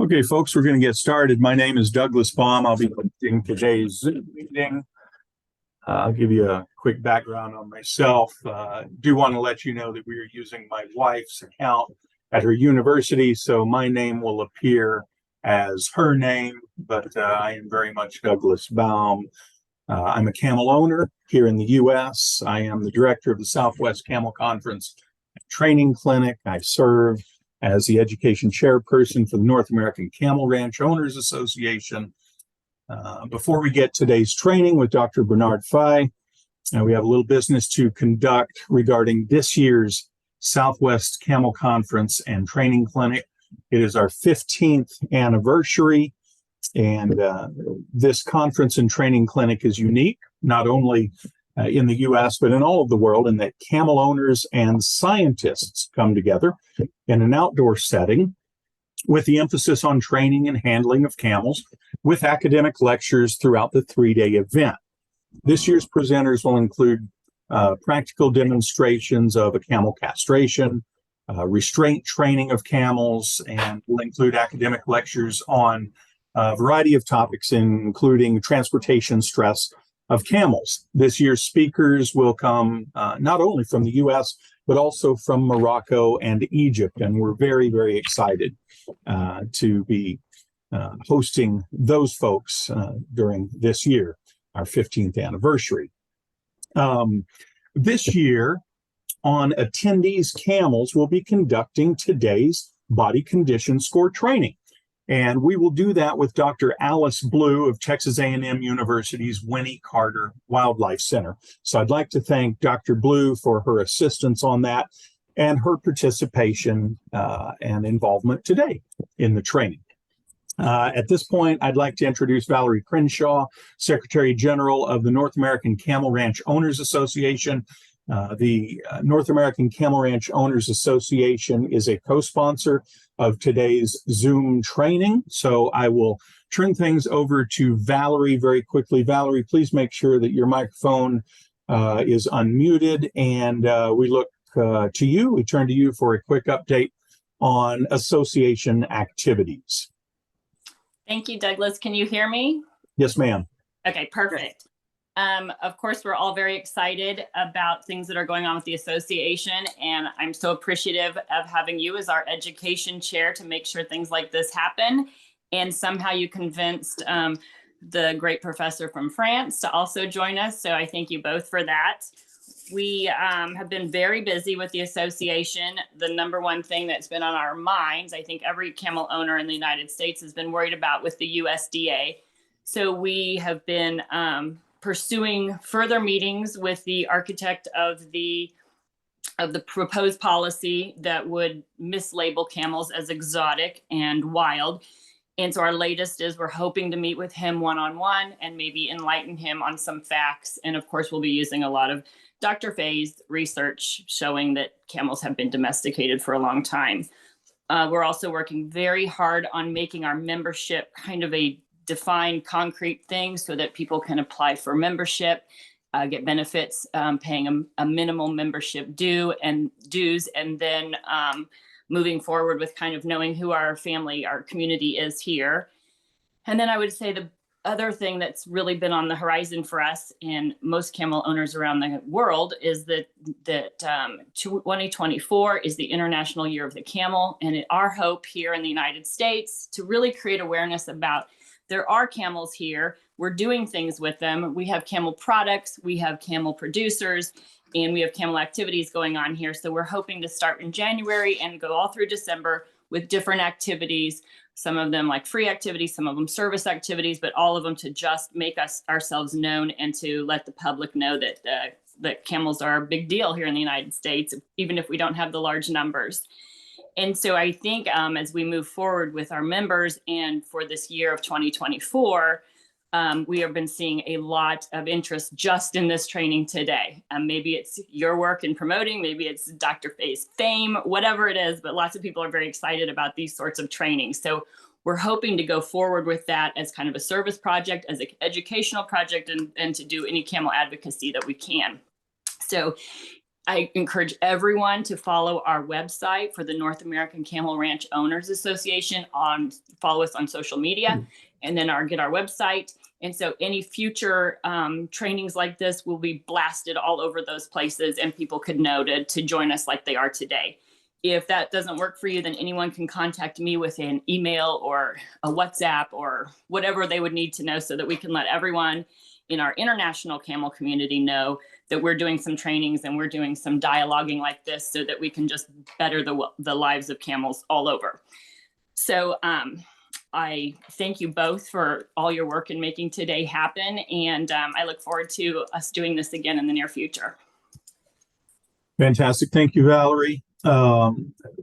Okay, folks, we're going to get started. My name is Douglas Baum. I'll be hosting today's Zoom meeting. I'll give you a quick background on myself. Do want to let you know that we are using my wife's account at her university, so my name will appear as her name, but I am very much Douglas Baum. I'm a camel owner here in the U.S. I am the director of the Southwest Camel Conference Training Clinic. I serve as the education chairperson for the North American Camel Ranch Owners Association. Before we get today's training with Dr. Bernard Faye, we have a little business to conduct regarding this year's Southwest Camel Conference and Training Clinic. It is our 15th anniversary, and this conference and training clinic is unique, not only in the U.S., but in all of the world, in that camel owners and scientists come together in an outdoor setting with the emphasis on training and handling of camels, with academic lectures throughout the three-day event. This year's presenters will include practical demonstrations of a camel castration, restraint training of camels, and will include academic lectures on a variety of topics, including transportation stress of camels. This year's speakers will come not only from the U.S., but also from Morocco and Egypt. And we're very, very excited to be hosting those folks during this year, our 15th anniversary. This year, on attendees' camels, we'll be conducting today's body condition score training. And we will do that with Dr. Alice Blue of Texas A&M University's Winnie Carter Wildlife Center. So I'd like to thank Dr. Blue for her assistance on that and her participation and involvement today in the training. At this point, I'd like to introduce Valerie Crenshaw, Secretary General of the North American Camel Ranch Owners Association. The North American Camel Ranch Owners Association is a co-sponsor of today's Zoom training. So I will turn things over to Valerie very quickly. Valerie, please make sure that your microphone is unmuted, and we look to you. We turn to you for a quick update on association activities. Thank you, Douglas. Can you hear me? Yes, ma'am. Okay, perfect. Of course, we're all very excited about things that are going on with the association, and I'm so appreciative of having you as our education chair to make sure things like this happen. And somehow you convinced the great professor from France to also join us, so I thank you both for that. We have been very busy with the association. The number one thing that's been on our minds, I think every camel owner in the United States has been worried about, with the USDA. So we have been pursuing further meetings with the architect of the proposed policy that would mislabel camels as exotic and wild. And so our latest is we're hoping to meet with him one-on-one and maybe enlighten him on some facts. And of course, we'll be using a lot of Dr. Faye's research showing that camels have been domesticated for a long time. We're also working very hard on making our membership kind of a defined, concrete thing so that people can apply for membership, get benefits, paying a minimal membership dues, and then moving forward with kind of knowing who our family, our community is here. And then I would say the other thing that's really been on the horizon for us and most camel owners around the world is that 2024 is the International Year of the Camel. And our hope here in the United States to really create awareness about there are camels here. We're doing things with them. We have camel products, we have camel producers, and we have camel activities going on here. So we're hoping to start in January and go all through December with different activities, some of them like free activities, some of them service activities, but all of them to just make ourselves known and to let the public know that camels are a big deal here in the United States, even if we don't have the large numbers. And so I think as we move forward with our members and for this year of 2024, we have been seeing a lot of interest just in this training today. Maybe it's your work in promoting, maybe it's Dr. Faye's fame, whatever it is, but lots of people are very excited about these sorts of trainings. So we're hoping to go forward with that as kind of a service project, as an educational project, and to do any camel advocacy that we can. So I encourage everyone to follow our website for the North American Camel Ranch Owners Association. Follow us on social media, and then get our website. And so any future trainings like this will be blasted all over those places, and people could know to join us like they are today. If that doesn't work for you, then anyone can contact me with an email or a WhatsApp or whatever they would need to know, so that we can let everyone in our international camel community know that we're doing some trainings and we're doing some dialoguing like this, so that we can just better the lives of camels all over. So I thank you both for all your work in making today happen. And I look forward to us doing this again in the near future. Fantastic. Thank you, Valerie.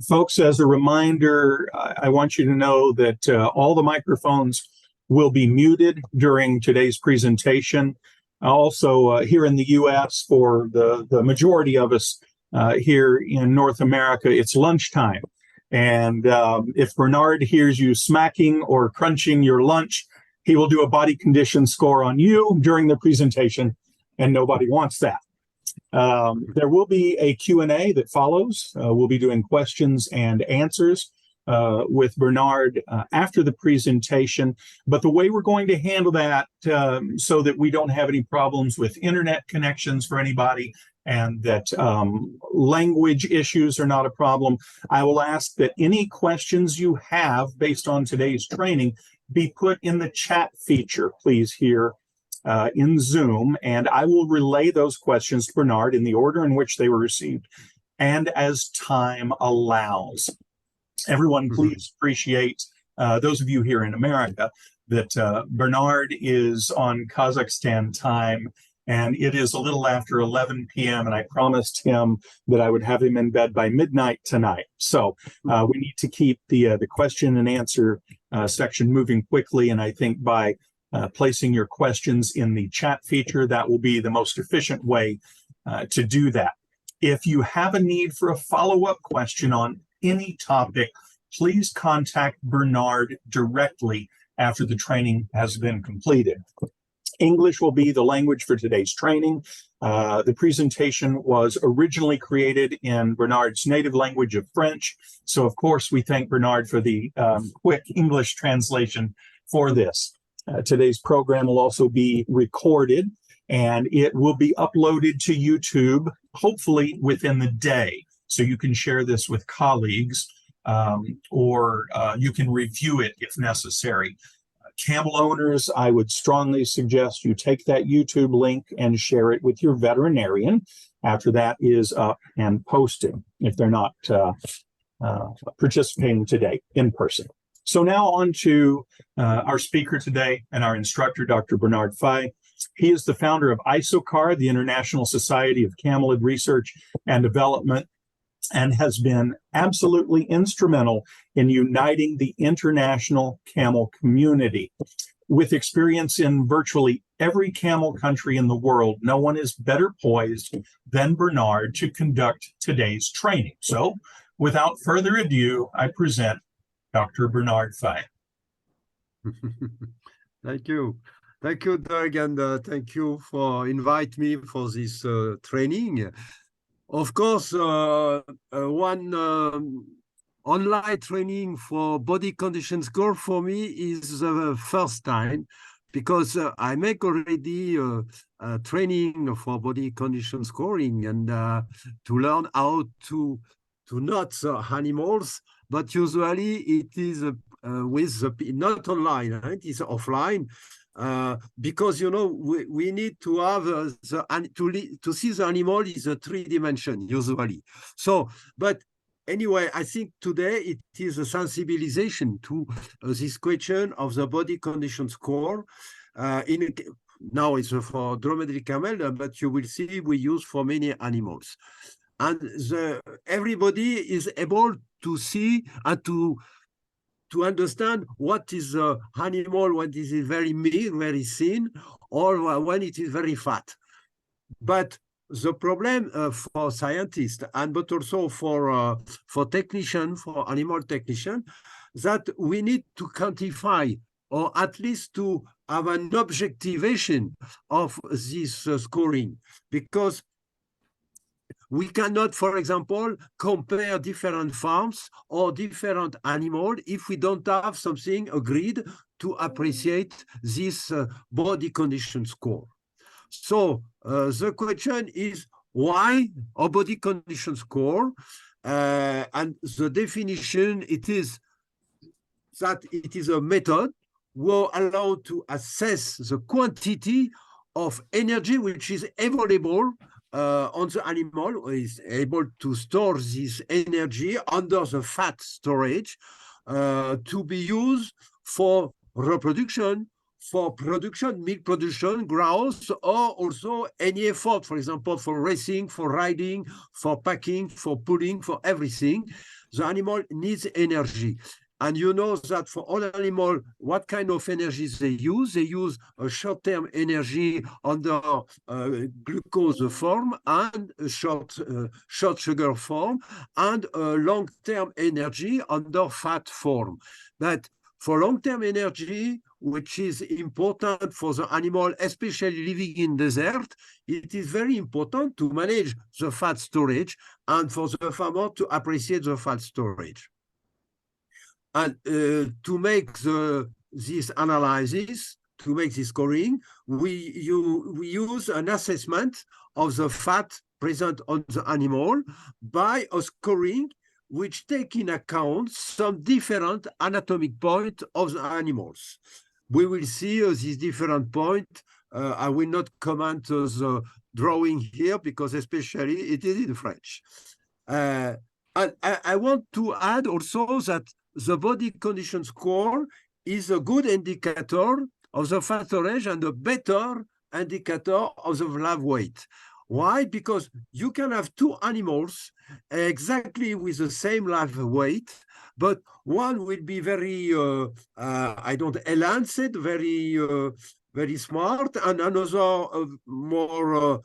Folks, as a reminder, I want you to know that all the microphones will be muted during today's presentation. Also, here in the U.S., for the majority of us here in North America, it's lunchtime. And if Bernard hears you smacking or crunching your lunch, he will do a body condition score on you during the presentation, and nobody wants that. There will be a Q&A that follows. We'll be doing questions and answers with Bernard after the presentation. But the way we're going to handle that so that we don't have any problems with internet connections for anybody, and that language issues are not a problem, I will ask that any questions you have based on today's training be put in the chat feature, please, here in Zoom, and I will relay those questions to Bernard in the order in which they were received and as time allows. Everyone, please appreciate, those of you here in America, that Bernard is on Kazakhstan time, and it is a little after 11 p.m., and I promised him that I would have him in bed by midnight tonight. So we need to keep the question and answer section moving quickly, and I think by placing your questions in the chat feature, that will be the most efficient way to do that. If you have a need for a follow-up question on any topic, please contact Bernard directly after the training has been completed. English will be the language for today's training. The presentation was originally created in Bernard's native language of French. So, of course, we thank Bernard for the quick English translation for this. Today's program will also be recorded, and it will be uploaded to YouTube, hopefully within the day. So you can share this with colleagues, or you can review it if necessary. Camel owners, I would strongly suggest you take that YouTube link and share it with your veterinarian after that is up and posted, if they're not participating today in person. So now on to our speaker today and our instructor, Dr. Bernard Faye. He is the founder of ISOCAR, the International Society of Camelid Research and Development, and has been absolutely instrumental in uniting the international camel community. With experience in virtually every camel country in the world, no one is better poised than Bernard to conduct today's training. So, without further ado, I present Dr. Bernard Faye. Thank you. Thank you, Doug, and thank you for inviting me for this training. Of course, one online training for body condition score for me is the first time, because I make already training for body condition scoring and to learn how to note animals, but usually it is with the, not online, it is offline. Because we need to have to see the animal is a 3D usually. So, but anyway, I think today it is a sensibilization to this question of the body condition score. Now it's for dromedary camel, but you will see we use for many animals, and everybody is able to see and to understand what is the animal when it is very mean, very thin, or when it is very fat. But the problem for scientists, and but also for technician, for animal technician, that we need to quantify, or at least to have an objectivation of this scoring, because we cannot, for example, compare different farms or different animals if we don't have something agreed to appreciate this body condition score. So the question is, why a body condition score? And the definition, it is that it is a method will allow to assess the quantity of energy which is available on the animal, or is able to store this energy under the fat storage to be used for reproduction, for production, milk production, growth, or also any effort, for example, for racing, for riding, for packing, for pulling, for everything. The animal needs energy. And you know that for all animals, what kind of energy they use? They use a short-term energy under glucose form and a short sugar form, and a long-term energy under fat form. But for long-term energy, which is important for the animal, especially living in desert, it is very important to manage the fat storage and for the farmer to appreciate the fat storage. And to make this analysis, to make this scoring, we use an assessment of the fat present on the animal by a scoring which take in account some different anatomic points of the animals. We will see these different points. I will not comment the drawing here because especially it is in French. And I want to add also that the body condition score is a good indicator of the fat storage and a better indicator of the live weight. Why? Because you can have two animals exactly with the same live weight, but one will be very, elanced, very smart, and another more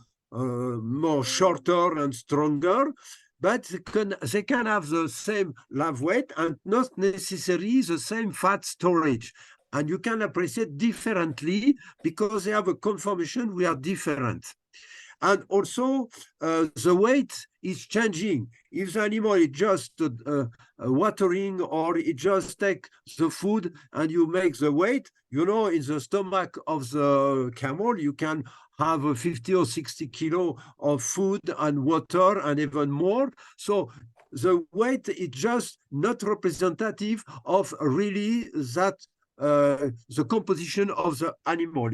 shorter and stronger. But they can have the same live weight and not necessarily the same fat storage. And you can appreciate differently because they have a conformation, we are different. And also, the weight is changing. If the animal is just watering or it just take the food and you make the weight, you know, in the stomach of the camel, you can have 50 or 60 kilo of food and water and even more. So the weight is just not representative of really that the composition of the animal.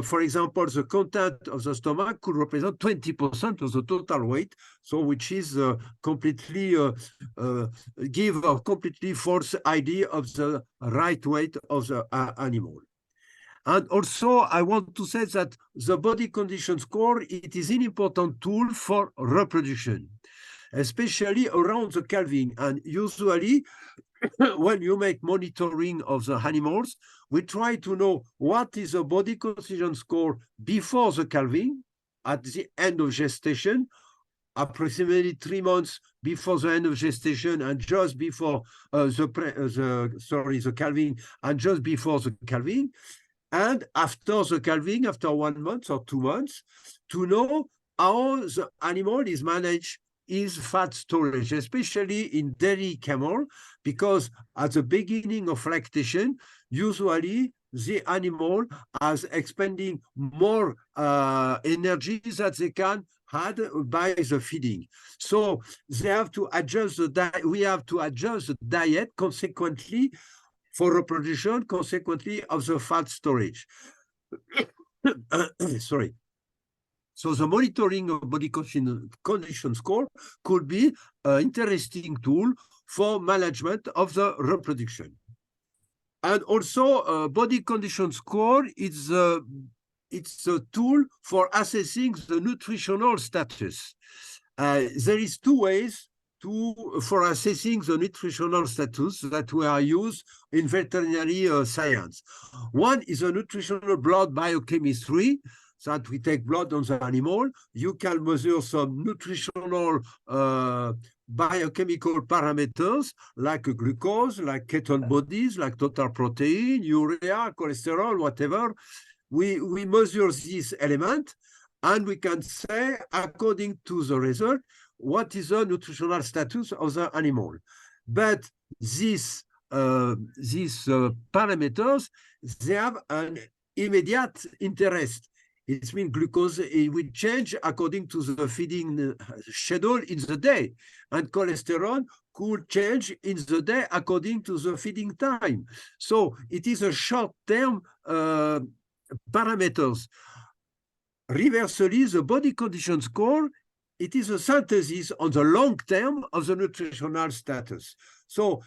For example, the content of the stomach could represent 20% of the total weight, so which is completely give a completely false idea of the right weight of the animal. And also, I want to say that the body condition score, it is an important tool for reproduction, especially around the calving. And usually, when you make monitoring of the animals, we try to know what is the body condition score before the calving, at the end of gestation, approximately 3 months before the end of gestation, and just before the calving, and just before the calving, and after the calving, after 1 month or 2 months, to know how the animal is managed is fat storage, especially in dairy camel, because at the beginning of lactation, usually the animal is expending more energy that they can had by the feeding. So they have to adjust the diet. We have to adjust the diet consequently for reproduction, consequently of the fat storage. Sorry. So the monitoring of body condition score could be an interesting tool for management of the reproduction. And also body condition score is it's a tool for assessing the nutritional status. There is 2 ways for assessing the nutritional status that we are used in veterinary science. One is a nutritional blood biochemistry, that we take blood on the animal. You can measure some nutritional biochemical parameters like glucose, like ketone bodies, like total protein, urea, cholesterol, whatever. We measure this element, and we can say, according to the result, what is the nutritional status of the animal. But these parameters, they have an immediate interest. It means glucose, it will change according to the feeding schedule in the day, and cholesterol could change in the day according to the feeding time. So it is a short-term parameters. Reversely, the body condition score, it is a synthesis on the long term of the nutritional status. So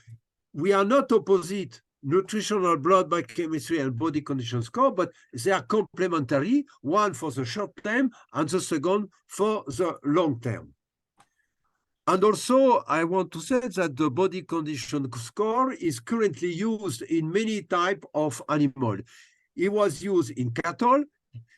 we are not opposite nutritional blood biochemistry and body condition score, but they are complementary, one for the short term and the second for the long term. And also, I want to say that the body condition score is currently used in many types of animals. It was used in cattle,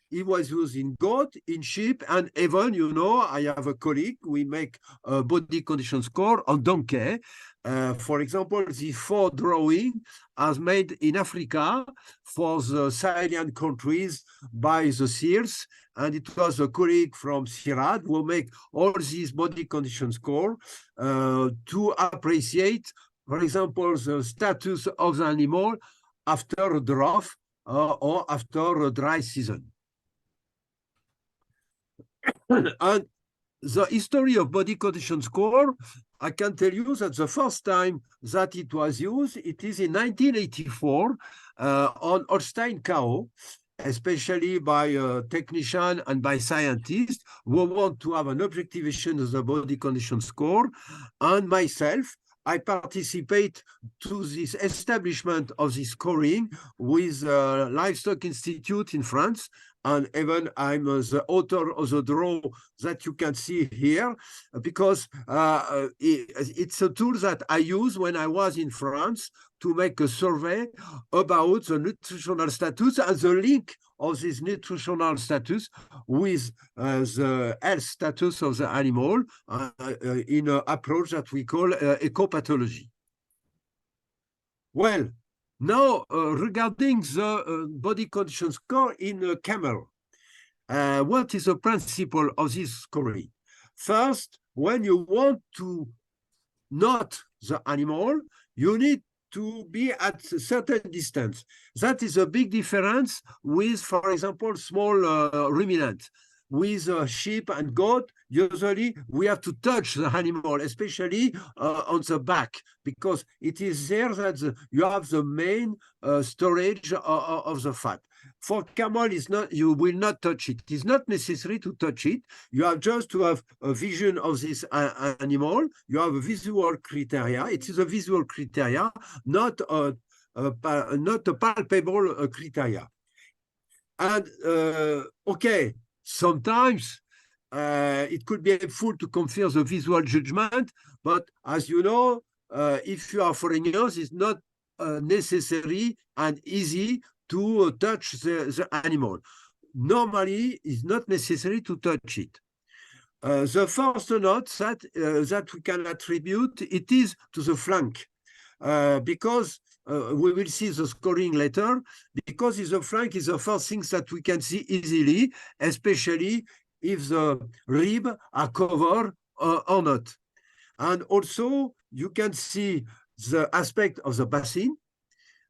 it was used in goat, in sheep, and even, you know, I have a colleague, we make a body condition score on donkey. For example, the 4 drawing as made in Africa for the Sahelian countries by the SEALs, and it was a colleague from CIRAD who make all these body condition score to appreciate, for example, the status of the animal after a drought or after a dry season. And the history of body condition score, I can tell you that the first time that it was used, it is in 1984 on Holstein cow, especially by a technician and by scientists who want to have an objectivation of the body condition score. And myself, I participate to this establishment of this scoring with Livestock Institute in France. And even I'm the author of the draw that you can see here, because it's a tool that I use when I was in France to make a survey about the nutritional status and the link of this nutritional status with the health status of the animal in an approach that we call ecopathology. Well, now, regarding the body condition score in a camel, what is the principle of this scoring? First, when you want to note the animal, you need to be at a certain distance. That is a big difference with, for example, small ruminants. With sheep and goat, usually we have to touch the animal, especially on the back, because it is there that you have the main storage of the fat. For camel, it's not, you will not touch it. It is not necessary to touch it. You have just to have a vision of this animal. You have a visual criteria. It is a visual criteria, not a palpable criteria. And okay, sometimes it could be helpful to confirm the visual judgment, but as you know, if you are foreigners, it's not necessary and easy to touch the animal. Normally, it's not necessary to touch it. The first note that we can attribute, it is to the flank, because we will see the scoring later, because the flank is the first thing that we can see easily, especially if the ribs are covered or not. And also, you can see the aspect of the basin,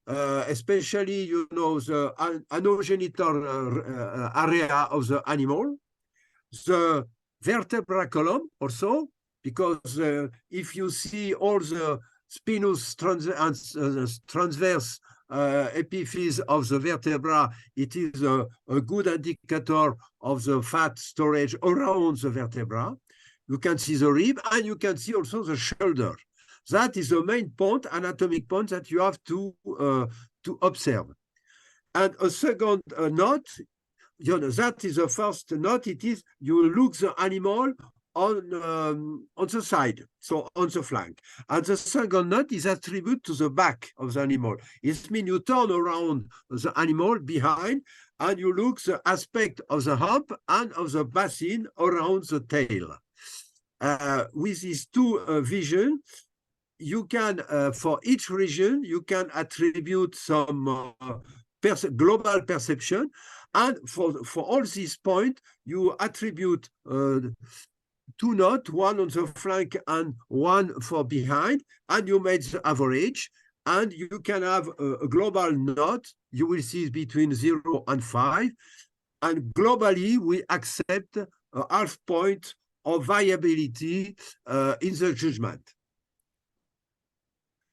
especially, you know, the anogenital area of the animal, the vertebral column also, because if you see all the spinous transverse epiphyse of the vertebra, it is a good indicator of the fat storage around the vertebra. You can see the rib, and you can see also the shoulder. That is the main point, anatomic point, that you have to observe. And a second note, you know, that is the first note. It is you look the animal on the side, so on the flank. And the second note is attributed to the back of the animal. It means you turn around the animal behind and you look the aspect of the hump and of the basin around the tail. With these two visions, you can, for each region, you can attribute some global perception. And for all these points, you attribute 2 notes, one on the flank and one for behind, and you make the average. And you can have a global note. You will see between 0 and 5. And globally, we accept a half point of variability in the judgment.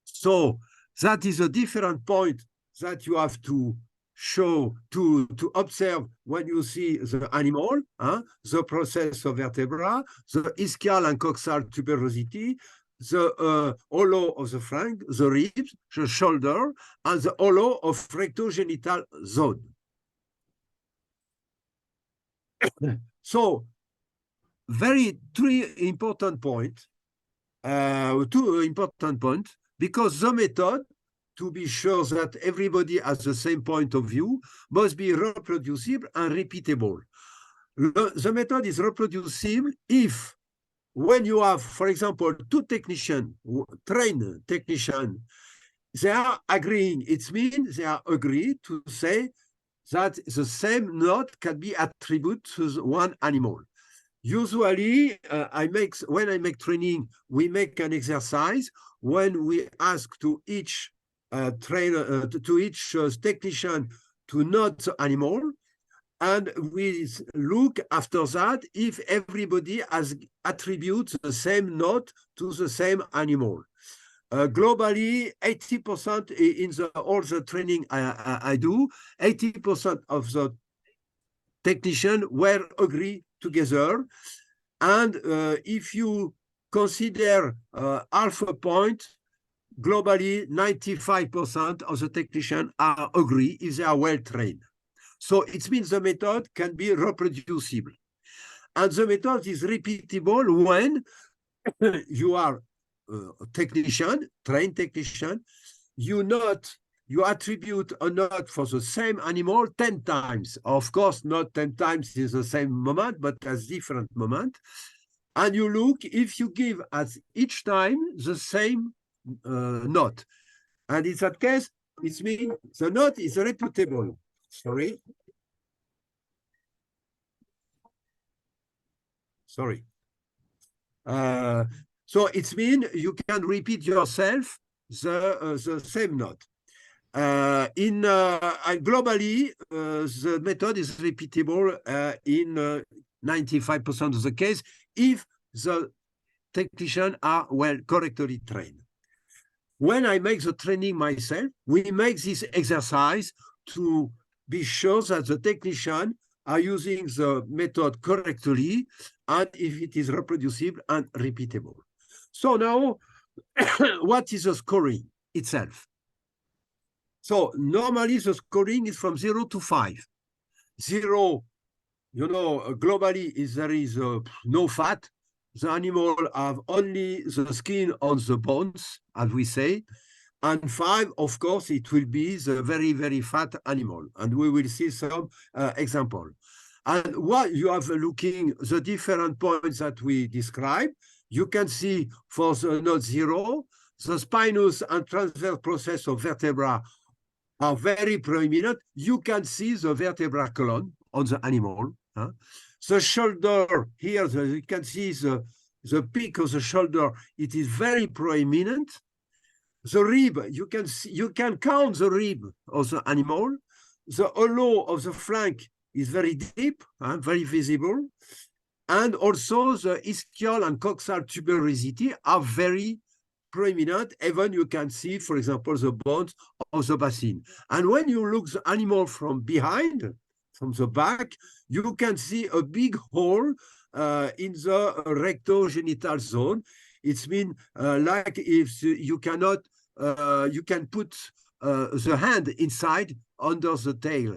So that is a different point that you have to show, to observe when you see the animal, the process of vertebra, the ischial and coxal tuberosity, the hollow of the flank, the ribs, the shoulder, and the hollow of rectogenital zone. So, three important points, two important points, because the method, to be sure that everybody has the same point of view, must be reproducible and repeatable. The method is reproducible if, when you have, for example, two technicians, trained technicians, they are agreeing. It means they are agreed to say that the same note can be attributed to one animal. Usually, when I make training, we make an exercise when we ask to each trainer, to each technician to note the animal, and we look after that if everybody has attributes the same note to the same animal. Globally, 80% in all the training I do, 80% of the technicians were agree together. And if you consider half a point, globally, 95% of the technicians are agree if they are well trained. So it means the method can be reproducible. And the method is repeatable when you are a technician, trained technician, you attribute a note for the same animal 10 times. Of course, not 10 times in the same moment, but at different moment. And you look if you give at each time the same note. And in that case, it means the note is repeatable. Sorry. So it means you can repeat yourself the same note. And globally, the method is repeatable in 95% of the case if the technicians are correctly trained. When I make the training myself, we make this exercise to be sure that the technicians are using the method correctly and if it is reproducible and repeatable. So now, what is the scoring itself? So normally the scoring is from 0 to 5. 0, globally there is no fat. The animal have only the skin on the bones, as we say. And 5, of course, it will be the very, very fat animal. And we will see some example. And what you have looking the different points that we described, you can see for the note 0, the spinous and transverse process of vertebra are very prominent. You can see the vertebral column on the animal. The shoulder here, you can see the peak of the shoulder. It is very prominent. The rib, you can count the rib of the animal. The hollow of the flank is very deep, very visible. And also the ischial and coxal tuberosity are very prominent. Even you can see, for example, the bones of the basin. And when you look the animal from behind, from the back, you can see a big hole in the rectogenital zone. It means like if you cannot, you can put the hand inside under the tail,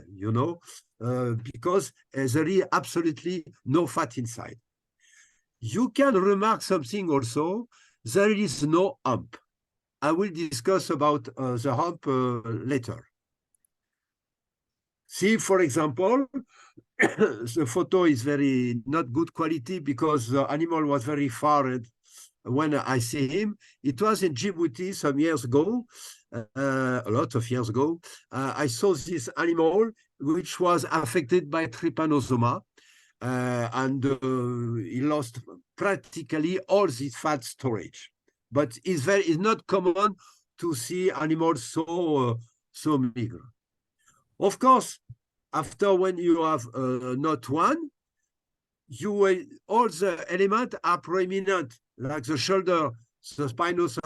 because there is absolutely no fat inside. You can remark something also, there is no hump. I will discuss about the hump later. See, for example, the photo is very not good quality because the animal was very far when I see him. It was in Djibouti some years ago, a lot of years ago. I saw this animal which was affected by trypanosoma, and he lost practically all this fat storage. But it's not common to see animals so meager. Of course, after when you have not one, you will, all the elements are prominent, like the shoulder, the spinous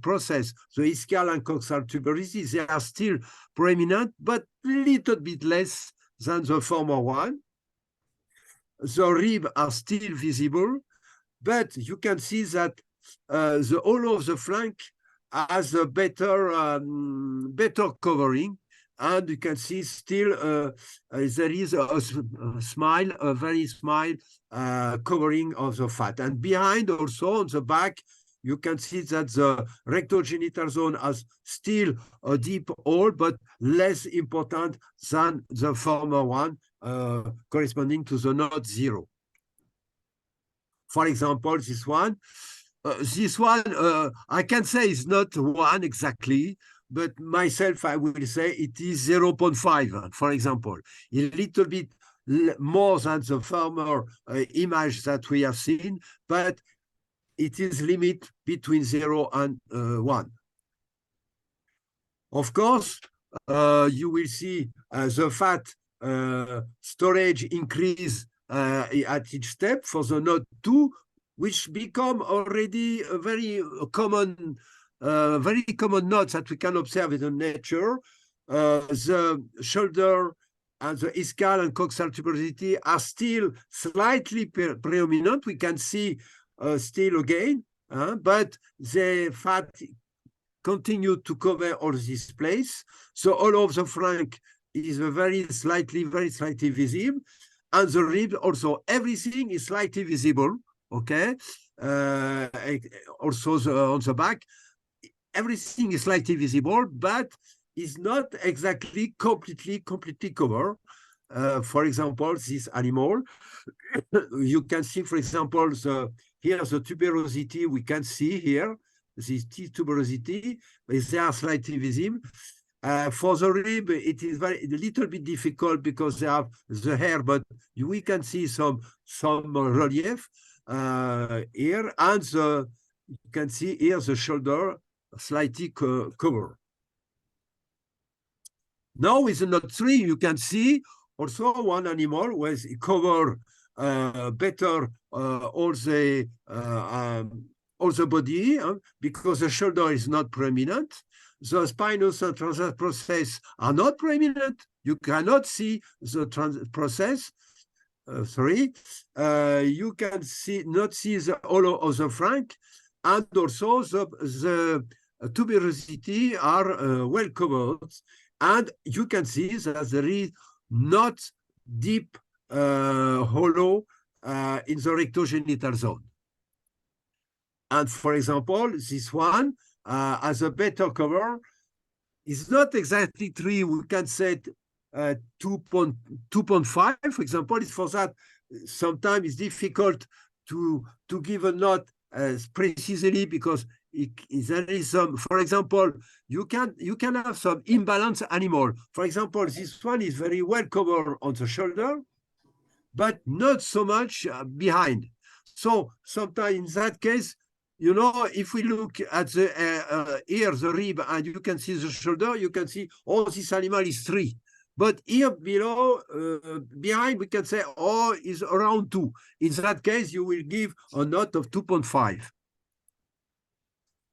process, the ischial and coxal tuberosity, they are still prominent, but little bit less than the former one. The ribs are still visible, but you can see that the whole of the flank has a better covering, and you can see still there is a smile, a very smile covering of the fat. And behind also on the back, you can see that the rectogenital zone has still a deep hole, but less important than the former one, corresponding to the node 0. For example, this one, I can say it's not one exactly, but myself, I will say it is 0.5, for example, a little bit more than the former image that we have seen, but it is limit between 0 and 1. Of course, you will see the fat storage increase at each step for the node 2, which become already a very common nodes that we can observe in nature. The shoulder and the ischial and coxal tuberosity are still slightly predominant. We can see still again, but the fat continue to cover all this place. So all of the flank is very slightly visible, and the rib also, everything is slightly visible. Okay, also on the back, everything is slightly visible, but is not exactly completely covered. For example, this animal, you can see, for example, here the tuberosity we can see here, this tuberosity, they are slightly visible. For the rib, it is a little bit difficult because they have the hair, but we can see some relief here, and you can see here the shoulder slightly covered. Now with the node 3, you can see also one animal with cover better all the body, because the shoulder is not prominent. The spinous and transverse process are not prominent. You cannot see the process. You can not see the whole of the flank, and also the tuberosity are well covered, and you can see that there is not deep hollow in the rectogenital zone. And for example, this one has a better cover. It's not exactly 3, we can say 2.5, for example. It's for that sometimes it's difficult to give a note precisely, because there is some, for example, you can have some imbalanced animal. For example, this one is very well covered on the shoulder, but not so much behind. So sometimes in that case, you know, if we look at the here, the rib, and you can see the shoulder, you can see, oh, this animal is 3. But here below, behind, we can say, oh, is around 2. In that case, you will give a note of 2.5.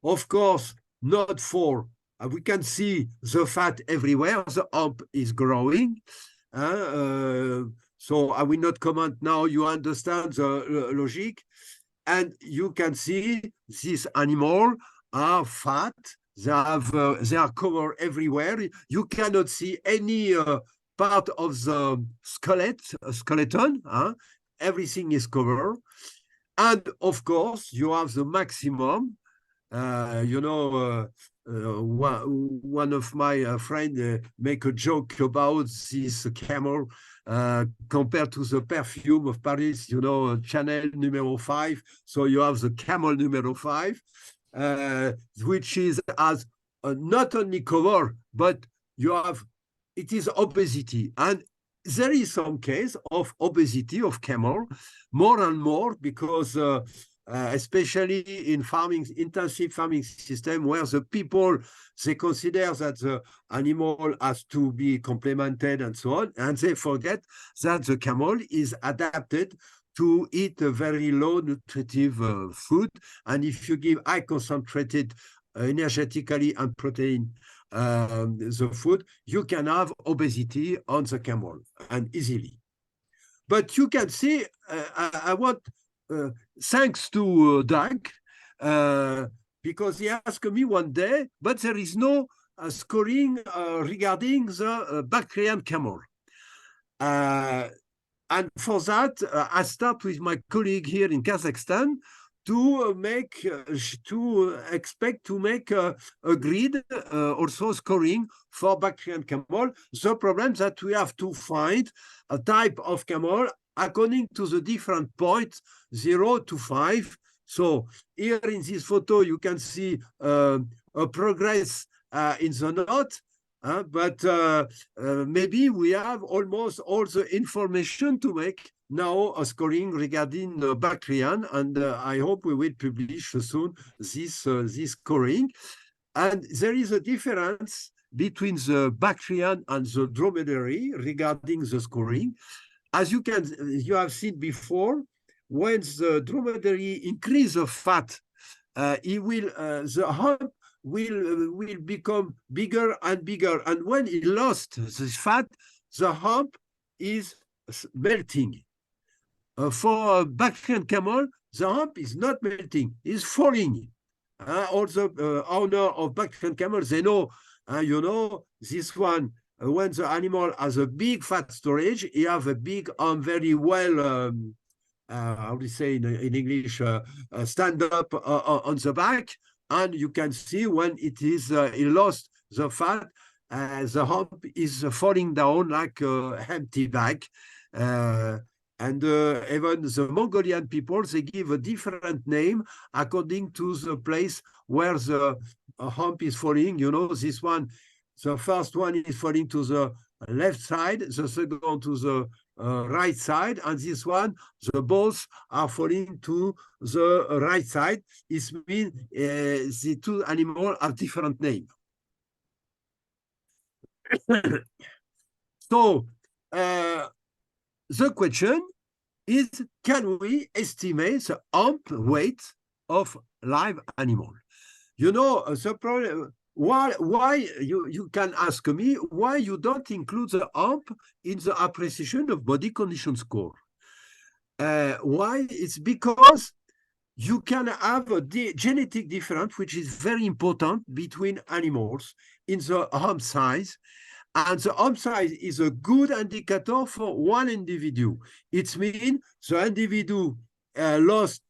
Of course, not 4. We can see the fat everywhere. The hump is growing. So I will not comment now. You understand the logic. And you can see this animal are fat. They are covered everywhere. You cannot see any part of the skeleton. Everything is covered. And of course, you have the maximum. You know, one of my friends make a joke about this camel compared to the perfume of Paris, you know, Chanel numero 5. So you have the camel numero 5, which is as not only cover, but you have it is obesity. And there is some case of obesity of camel, more and more, because especially in farming, intensive farming system, where the people, they consider that the animal has to be complemented and so on, and they forget that the camel is adapted to eat a very low nutritive food. And if you give high concentrated energetically and protein the food, you can have obesity on the camel and easily. But you can see, I want, thanks to Doug, because he asked me one day, but there is no scoring regarding the Bactrian camel. And for that, I start with my colleague here in Kazakhstan to expect to make a grid also scoring for Bactrian camel. The problem that we have to find a type of camel according to the different points, 0 to 5. So here in this photo, you can see a progress in the knot. But maybe we have almost all the information to make now a scoring regarding Bactrian, and I hope we will publish soon this scoring. And there is a difference between the Bactrian and the dromedary regarding the scoring. As you have seen before, when the dromedary increase of fat, the hump will become bigger and bigger. And when it lost this fat, the hump is melting. For Bactrian camel, the hump is not melting, it's falling. Also, owner of Bactrian camel, they know, you know, this one, when the animal has a big fat storage, he have a big arm very well, how do you say in English, stand up on the back. And you can see when it is, it lost the fat, the hump is falling down like an empty bag. And even the Mongolian people, they give a different name according to the place where the hump is falling. You know, this one, the first one is falling to the left side, the second to the right side, and this one, the both are falling to the right side. It means the two animals have different names. So the question is, can we estimate the hump weight of live animal? You know, the problem, why you can ask me why you don't include the hump in the appreciation of body condition score. Why? It's because you can have a genetic difference, which is very important between animals in the hump size. And the hump size is a good indicator for one individual. It means the individual lost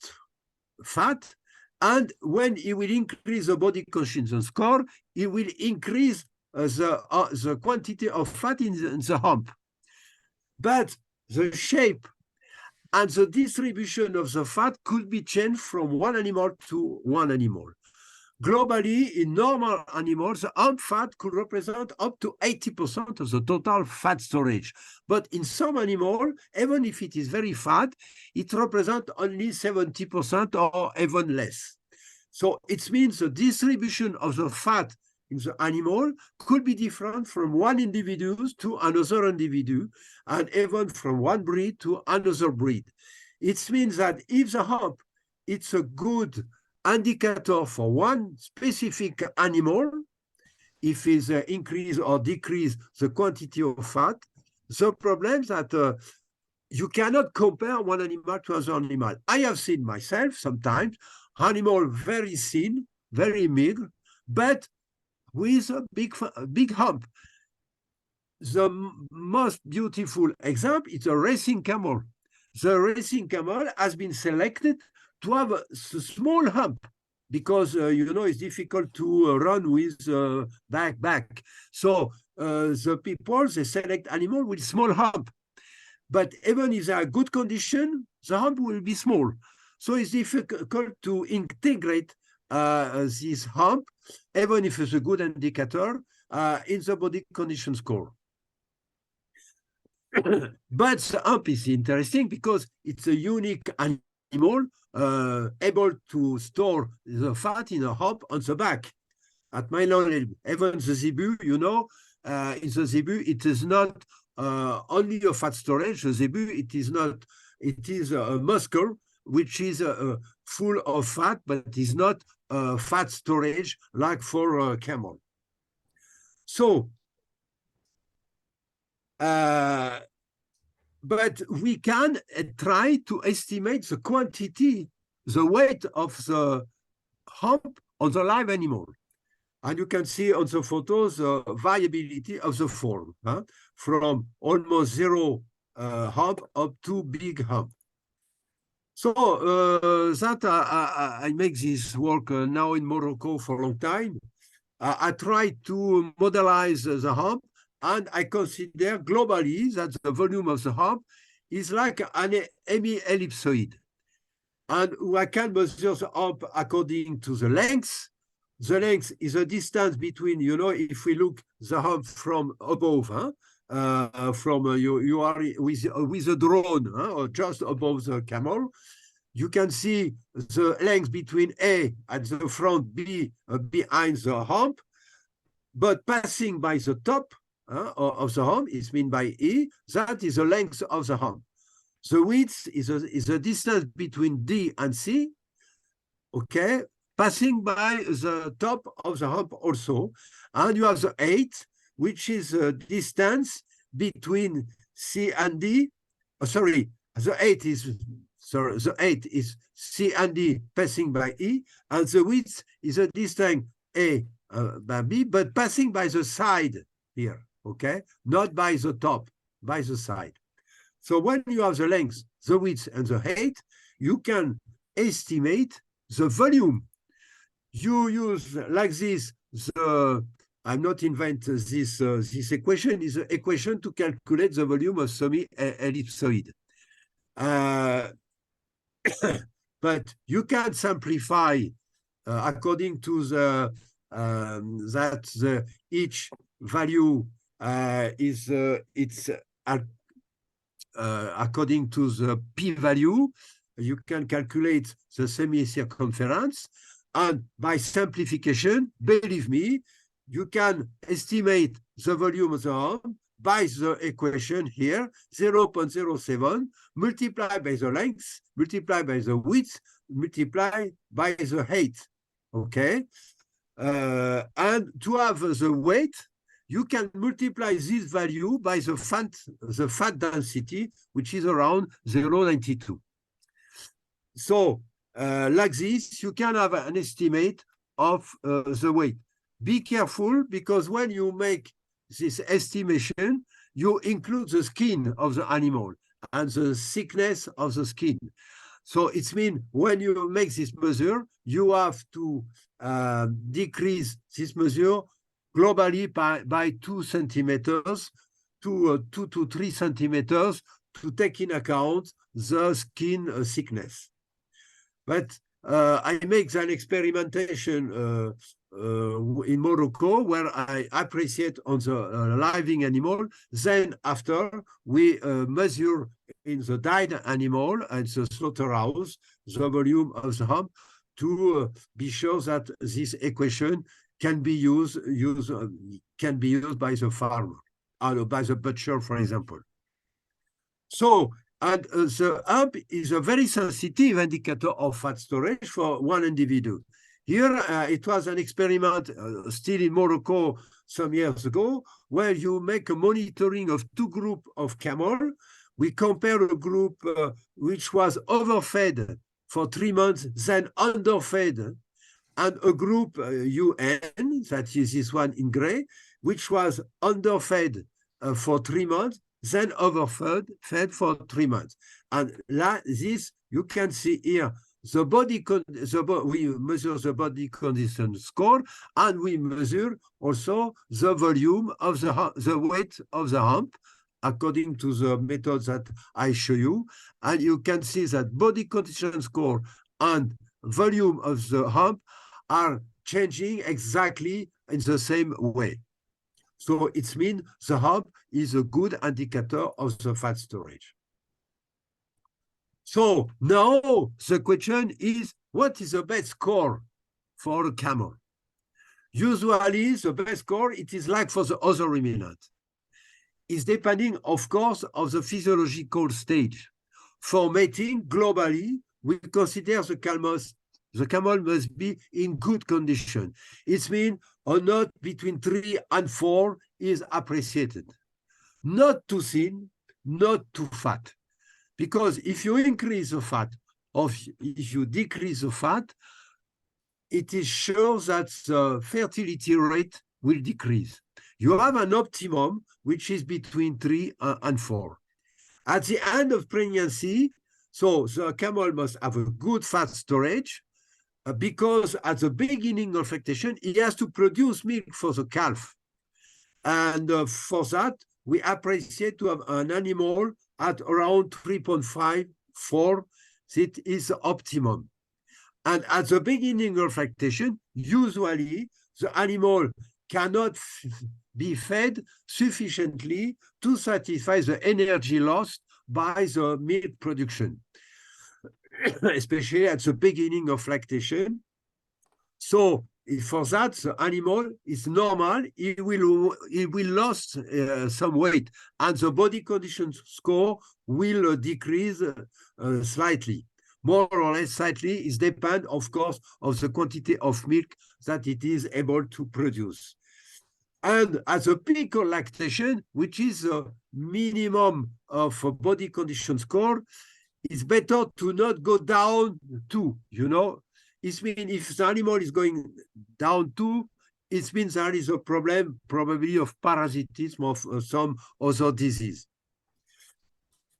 fat, and when he will increase the body condition score, he will increase the quantity of fat in the hump. But the shape and the distribution of the fat could be changed from one animal to one animal. Globally, in normal animals, the hump fat could represent up to 80% of the total fat storage. But in some animals, even if it is very fat, it represents only 70% or even less. So it means the distribution of the fat in the animal could be different from one individual to another individual, and even from one breed to another breed. It means that if the hump, it's a good indicator for one specific animal, if it's increase or decrease the quantity of fat. The problem that you cannot compare one animal to other animal. I have seen myself sometimes animal very thin, very meager, but with a big hump. The most beautiful example is a racing camel. The racing camel has been selected to have a small hump because, you know, it's difficult to run with back. So the people, they select animal with small hump. But even if they are good condition, the hump will be small. So it's difficult to integrate this hump, even if it's a good indicator, in the body condition score. But the hump is interesting because it's a unique animal able to store the fat in a hump on the back. At my knowledge, even the zebu, you know, in the zebu, it is not only a fat storage. The zebu, it is not, it is a muscle which is full of fat, but is not fat storage like for camel. So, but we can try to estimate the quantity, the weight of the hump on the live animal. And you can see on the photos the variability of the form, from almost zero hump up to big hump. So that I make this work now in Morocco for a long time. I try to modelize the hump, and I consider globally that the volume of the hump is like an hemi-ellipsoid. And I can measure the hump according to the length. The length is a distance between, you know, if we look the hump from above, you are with a drone, or just above the camel, you can see the length between A at the front, B behind the hump, but passing by the top of the hump is mean by E, that is the length of the hump. The width is a distance between D and C, okay, passing by the top of the hump also. And you have the 8, which is the distance between C and D. Oh, sorry, the 8 is C and D passing by E, and the width is a distance A by B, but passing by the side here, okay, not by the top, by the side. So when you have the length, the width, and the height, you can estimate the volume. You use like this, I'm not invent this, this equation is an equation to calculate the volume of semi-ellipsoid. But you can simplify according to the that the each value is it's according to the p-value, you can calculate the semi-circumference, and by simplification, believe me, you can estimate the volume of the arm by the equation here, 0.07, multiplied by the length, multiplied by the width, multiplied by the height, okay? And to have the weight, you can multiply this value by the fat density, which is around 0.92. So, like this, you can have an estimate of the weight. Be careful, because when you make this estimation, you include the skin of the animal and the thickness of the skin. So it means when you make this measure, you have to decrease this measure globally by 2 centimeters to 2 to 3 centimeters to take in account the skin thickness. But I make an experimentation in Morocco where I appreciate on the living animal. Then after we measure in the died animal and the slaughterhouse the volume of the hump to be sure that this equation can be used by the farmer or by the butcher, for example. So, and the hump is a very sensitive indicator of fat storage for one individual. Here, it was an experiment still in Morocco some years ago, where you make a monitoring of 2 groups of camel. We compare a group which was overfed for 3 months, then underfed, and a group UN, that is this one in gray, which was underfed for 3 months, then overfed for 3 months. And this, you can see here, we measure the body condition score, and we measure also the volume of the weight of the hump, according to the methods that I show you. And you can see that body condition score and volume of the hump are changing exactly in the same way. So it means the hump is a good indicator of the fat storage. So now the question is, what is the best score for a camel? Usually the best score, it is like for the other ruminant. It's depending, of course, of the physiological stage. For mating, globally, we consider the camel must be in good condition. It means a knot between 3 and 4 is appreciated. Not too thin, not too fat. Because if you increase the fat, or if you decrease the fat, it is sure that the fertility rate will decrease. You have an optimum, which is between 3 and 4. At the end of pregnancy, so the camel must have a good fat storage, because at the beginning of lactation, it has to produce milk for the calf. And for that, we appreciate to have an animal at around 3.5, 4. That is the optimum. And at the beginning of lactation, usually the animal cannot be fed sufficiently to satisfy the energy lost by the milk production, especially at the beginning of lactation. So for that, the animal is normal. It will lose some weight, and the body condition score will decrease slightly. More or less slightly. It depends, of course, of the quantity of milk that it is able to produce. And at the peak of lactation, which is the minimum of a body condition score, it's better to not go down too, you know. It means if the animal is going down too, it means there is a problem probably of parasitism of some other disease.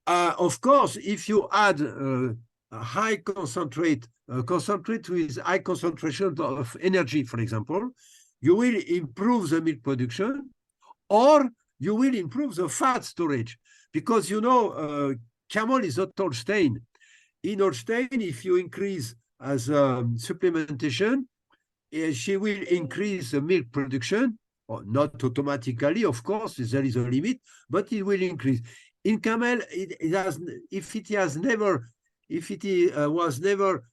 Of course, if you add a high concentrate with high concentration of energy, for example, you will improve the milk production, or you will improve the fat storage, because you know camel is not Holstein. In Holstein, if you increase as supplementation, she will increase the milk production, or not automatically, of course, there is a limit, but it will increase. In camel, if it was never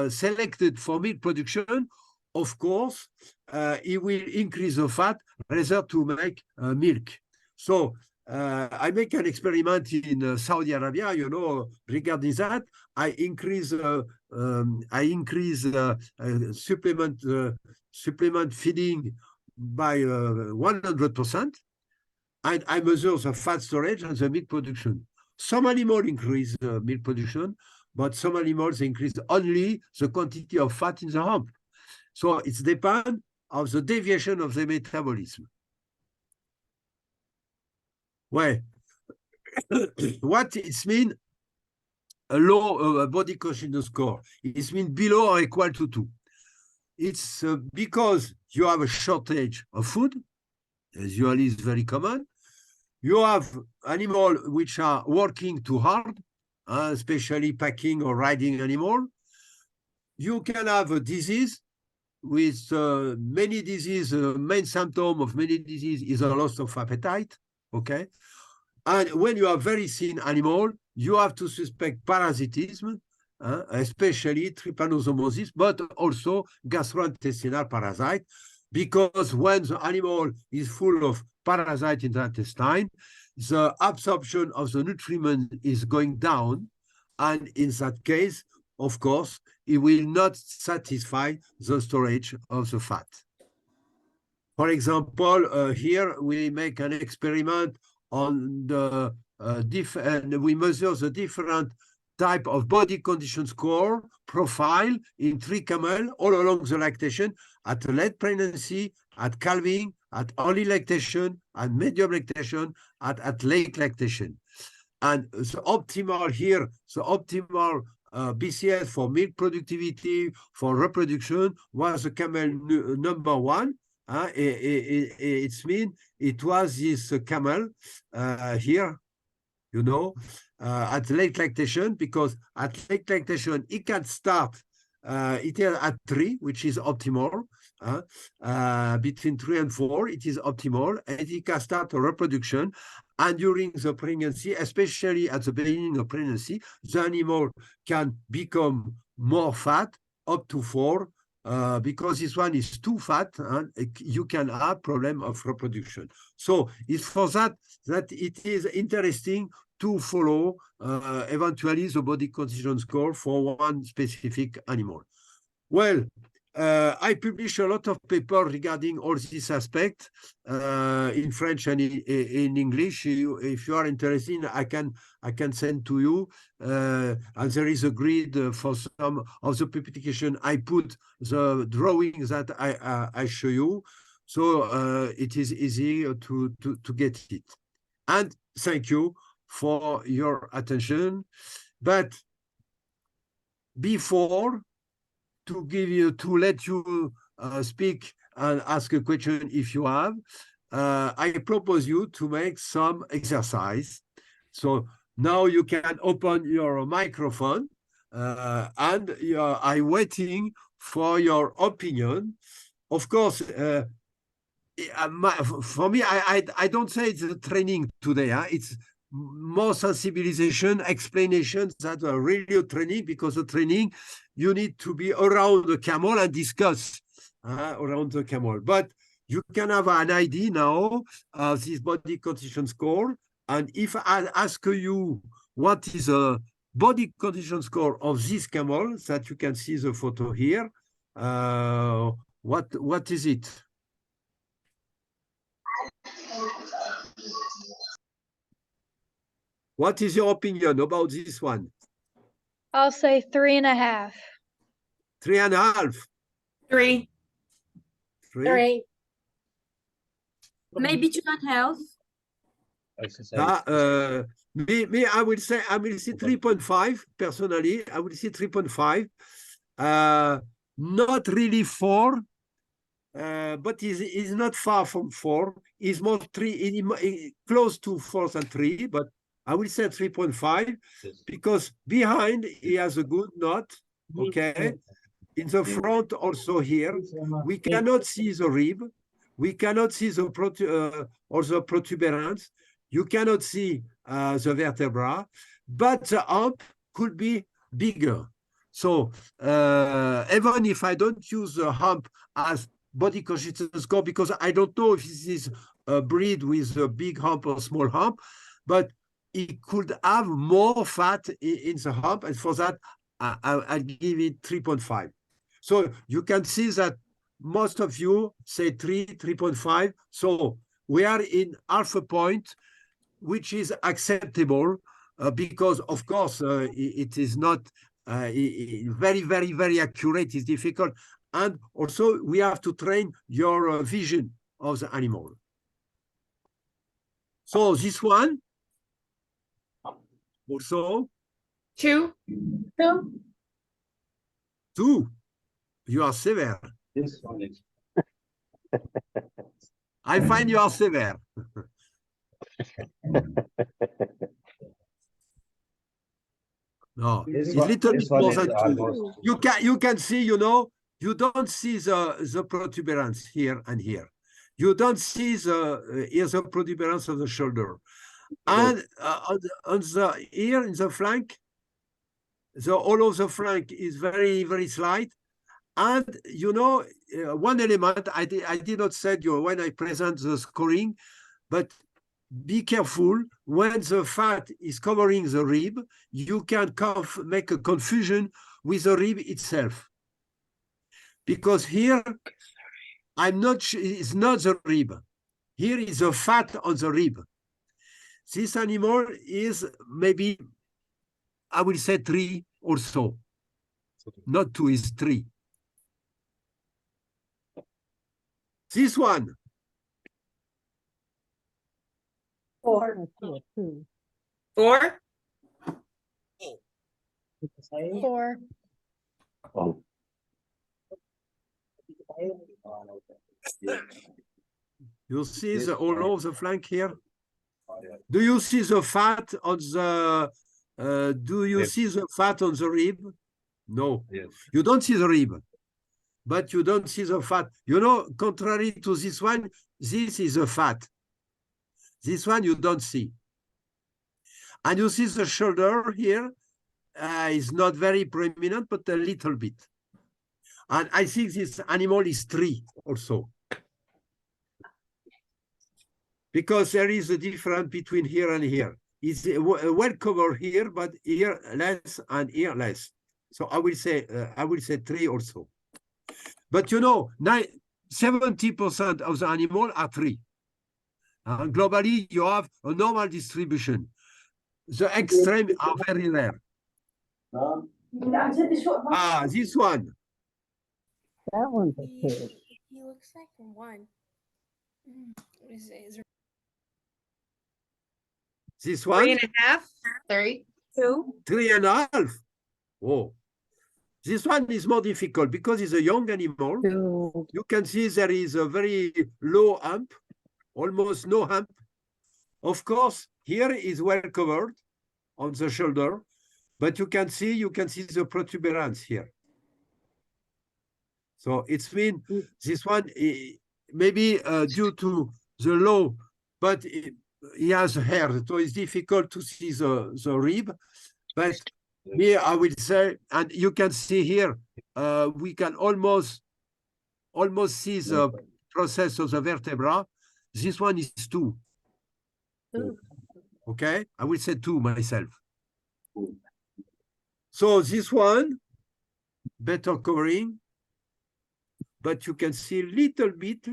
selected for milk production, of course, it will increase the fat rather to make milk. So I make an experiment in Saudi Arabia, you know, regarding that. I increase supplement feeding by 100%, and I measure the fat storage and the milk production. Some animals increase milk production, but some animals increase only the quantity of fat in the hump. So it depends on the deviation of the metabolism. Well, what it means a low body condition score? It means below or equal to 2. It's because you have a shortage of food, as usually is very common. You have animals which are working too hard, especially packing or riding animal. You can have a disease with many diseases. Main symptom of many disease is a loss of appetite, okay? And when you are very thin animal, you have to suspect parasitism, especially trypanosomosis, but also gastrointestinal parasite, because when the animal is full of parasite in the intestine, the absorption of the nutriment is going down, and in that case, of course, it will not satisfy the storage of the fat. For example, here we make an experiment on the we measure the different type of body condition score profile in 3 camel all along the lactation, at late pregnancy, at calving, at early lactation, at medium lactation, at late lactation. And the optimal here, the optimal BCS for milk productivity, for reproduction, was the camel number 1. It means it was this camel here, you know, at late lactation, because at late lactation, it can start it is at 3, which is optimal. Between 3 and 4, it is optimal, and it can start a reproduction. And during the pregnancy, especially at the beginning of pregnancy, the animal can become more fat, up to 4, because this one is too fat, and you can have problem of reproduction. So it's for that it is interesting to follow eventually the body composition score for one specific animal. Well, I publish a lot of papers regarding all these aspects in French and in English. If you are interested, I can send to you. And there is a grid for some of the publication. I put the drawings that I show you, so it is easy to get it. And thank you for your attention. But before to let you speak and ask a question if you have, I propose you to make some exercise. So now you can open your microphone and I'm waiting for your opinion. Of course, for me, I don't say it's a training today. It's more sensibilization, explanations that are really a training, because the training, you need to be around the camel and discuss around the camel. But you can have an idea now of this body condition score. And if I ask you what is a body condition score of this camel, that you can see the photo here, what is it? What is your opinion about this one? I'll say 3.5. 3.5. 3. 3. Maybe 2.5. Me, I will say 3.5 personally. I will say 3.5. Not really 4, but is not far from 4. Is more 3, close to 4 than 3, but I will say 3.5 because behind he has a good knot. Okay. In the front also here, we cannot see the rib. We cannot see the protuberance. You cannot see the vertebra, but the hump could be bigger. So even if I don't use the hump as body consciousness score, because I don't know if this is a breed with a big hump or small hump, but it could have more fat in the hump, and for that, I'll give it 3.5. So you can see that most of you say 3.5. So we are in half a point, which is acceptable because, of course, it is not very, very, very accurate. It's difficult. And also, we have to train your vision of the animal. So this one, also. 2. 2. You are severe. This one is. I find you are severe. No, it's a little bit more than 2. You can see, you don't see the protuberance here and here. You don't see here's the protuberance of the shoulder. And on the here in the flank, all of the flank is very, very slight. And one element I did not say when I present the scoring, but be careful when the fat is covering the rib, you can make a confusion with the rib itself. Because here, it's not the rib. Here is the fat on the rib. This animal is maybe, I will say 3 or so. Not 2, is 3. This one. 4. 4. Oh. You see all of the flank here? Do you see the fat on the? Do you see the fat on the rib? No, you don't see the rib, but you don't see the fat. You know, contrary to this one, this is a fat. This one you don't see. And you see the shoulder here is not very prominent, but a little bit. And I think this animal is 3 also. Because there is a difference between here and here. It's well covered here, but here less and here less. So I will say 3 also. But you know, 70% of the animal are 3. And globally, you have a normal distribution. The extreme are very rare. This one. That one's a pig. He looks like one. This one. 3.5. 3. 2. 3.5. Oh. This one is more difficult because it's a young animal. Two. You can see there is a very low hump, almost no hump. Of course, here is well covered on the shoulder, but you can see the protuberance here. So it's mean this one maybe due to the low, but he has hair, so it's difficult to see the rib. But here I will say, and you can see here, we can almost see the process of the vertebra. This one is 2. Okay, I will say 2 myself. So this one, better covering, but you can see little bit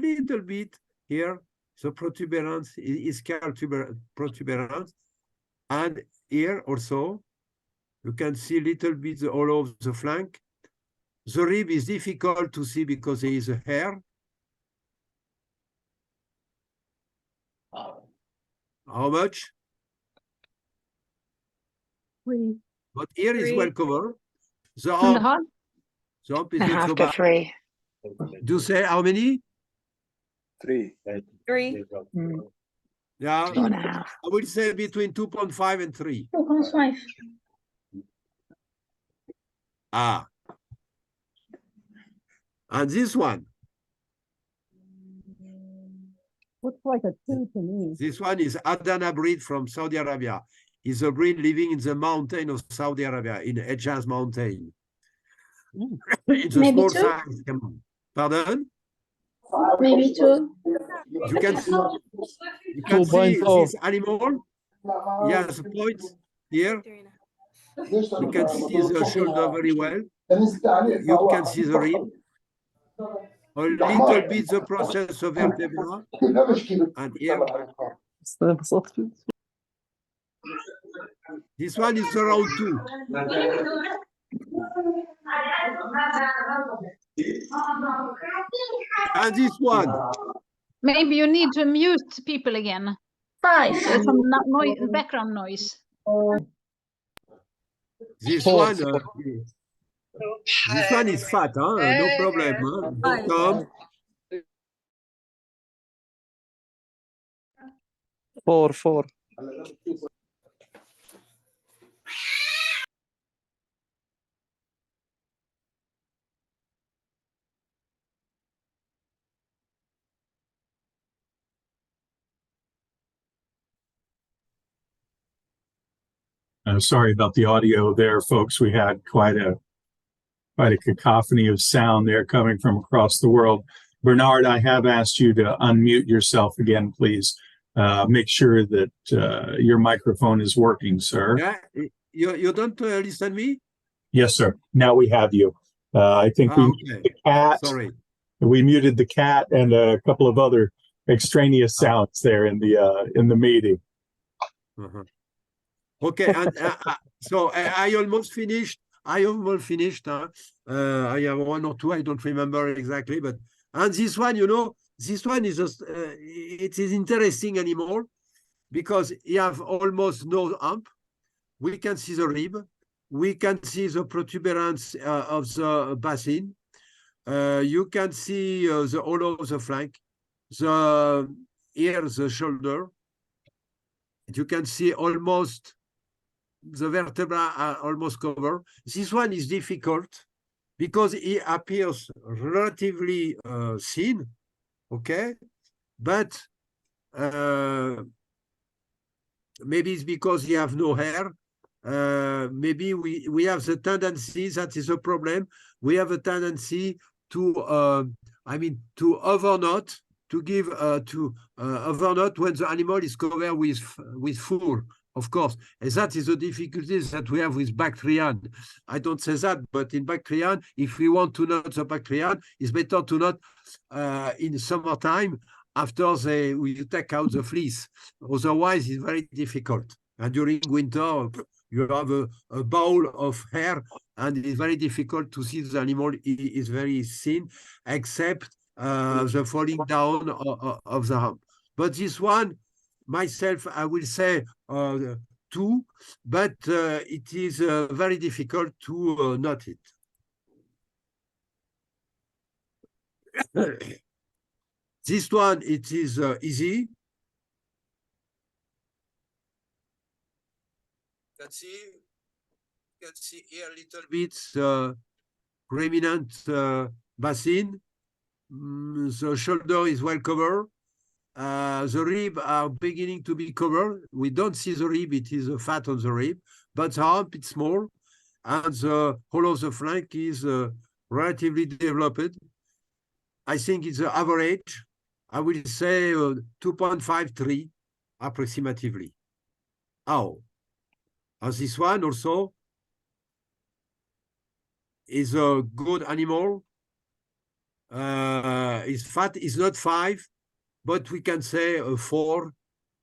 here, the protuberance is protuberance, and here also, you can see little bit all of the flank. The rib is difficult to see because there is a hair. How much? 3. But here is 3. well covered. The 2.5. hump is not so bad. 3. Do you say how many? 3. 3. Yeah, 2.5. I would say between 2.5 and 3. 2.5. And this one, Looks like a 2 to me. this one is Adana breed from Saudi Arabia. It's a breed living in the mountain of Saudi Arabia, in Hejaz mountain. It's a Maybe small 2? size. Pardon? Maybe 2. You can see 2.4. this animal. He has points here. You can see the shoulder very well. You can see the rib. A little bit the process of vertebra. And here, this one is around 2. And this one, Maybe you need to mute people again. 5. There's some background noise. this Four. one, this one is fat, huh? No problem. Huh? Come. 4. Sorry about the audio there, folks. We had quite a cacophony of sound there coming from across the world. Bernard, I have asked you to unmute yourself again, please. Make sure that your microphone is working, sir. Yeah, you don't listen me? Yes, sir. Now we have you. I think we muted the cat. Sorry. We muted the cat and a couple of other extraneous sounds there in the meeting. Okay, and so I almost finished. I have 1 or 2. I don't remember exactly, but and this one, you know, this one is just it is interesting animal because you have almost no hump. We can see the rib. We can see the protuberance of the basin. You can see the all of the flank, the shoulder. You can see almost the vertebra are almost covered. This one is difficult because it appears relatively thin, okay? But maybe it's because you have no hair. Maybe we have the tendency, that is a problem. We have a tendency to, to overknot, to give overknot when the animal is covered with fur, of course. And that is the difficulties that we have with Bactrian. I don't say that, but in Bactrian, if we want to knot the Bactrian, it's better to knot in summertime after we take out the fleece. Otherwise, it's very difficult. And during winter, you have a bowl of hair, and it's very difficult to see the animal is very thin, except the falling down of the hump. But this one, myself, I will say 2, but it is very difficult to knot it. This one, it is easy. You can see here a little bit prominent basin. The shoulder is well covered. The rib are beginning to be covered. We don't see the rib, it is a fat on the rib, but the hump is small, and the whole of the flank is relatively developed. I think it's the average. I will say 2.53 approximately. How? As this one also is a good animal. His fat is not 5, but we can say 4